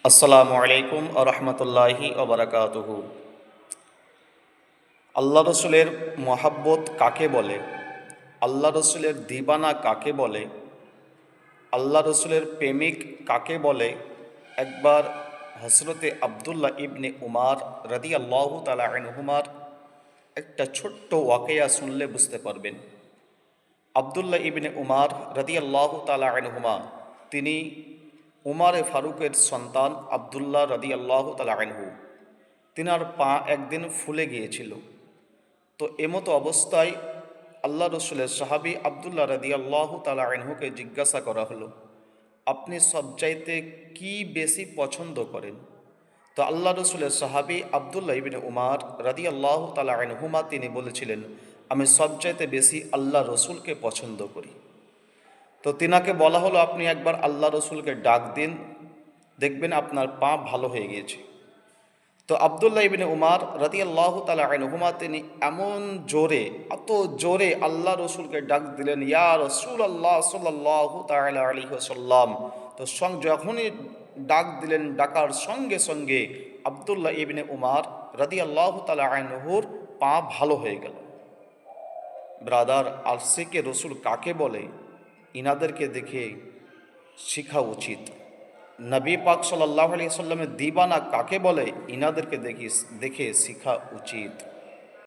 আসসালামু আলাইকুম আ রহমতুল্লাহি ওবরাকাতুহু। আল্লাহ রসুলের মহাব্বত কাকে বলে? আল্লাহ রসুলের দিবানা কাকে বলে? আল্লাহ রসুলের প্রেমিক কাকে বলে? একবার হজরতে আবদুল্লাহ ইবনে উমার রাদি আল্লাহ তালা আনহুমার একটা ছোট্ট ওয়াকেয়া শুনলে বুঝতে পারবেন। আবদুল্লাহ ইবনে উমার রাদি আল্লাহ তালা আনহুমা, তিনি উমারে ফারুকের সন্তান আবদুল্লাহ রাদি আল্লাহ তালা আনহু। তিনার পা একদিন ফুলে গিয়েছিল। তো এমতো অবস্থায় আল্লাহ রসুলের সাহাবী আবদুল্লাহ রাদিয়াল্লাহু তাআলা আনহুকে জিজ্ঞাসা করা হলো, আপনি সবচাইতে কি বেশি পছন্দ করেন? তো আল্লাহ রসুলের সাহাবী আবদুল্লাহ ইবনে উমার রাদিয়াল্লাহু তাআলা আনহুমা, তিনি বলেছিলেন, আমি সবচাইতে বেশি আল্লাহ রসুলকে পছন্দ করি। তো তিনাকে বলা হলো, আপনি একবার আল্লাহ রসুলকে ডাক দিন, দেখবেন আপনার পা ভালো হয়ে গিয়েছে। তো আবদুল্লাহ ইবনে উমার রাদিয়াল্লাহু তাআলা আনহুমা, তিনি এমন জোরে, এত জোরে আল্লাহ রসুলকে ডাক দিলেন, ইয়া রাসূলুল্লাহ সাল্লাল্লাহু তাআলা আলাইহি ওয়াসাল্লাম। তো যখনই ডাক দিলেন, ডাকার সঙ্গে সঙ্গে আবদুল্লাহ ইবনে উমার রাদিয়াল্লাহু তাআলা আনহুর পা ভালো হয়ে গেল। ব্রাদার, আশিকে রসুল কাকে বলে? ইনাদেরকে দেখে শেখা উচিত। নবী পাক সাল্লাল্লাহু আলাইহি সাল্লামের দিবানা কাকে বলে? ইনাদেরকে দেখে শেখা উচিত।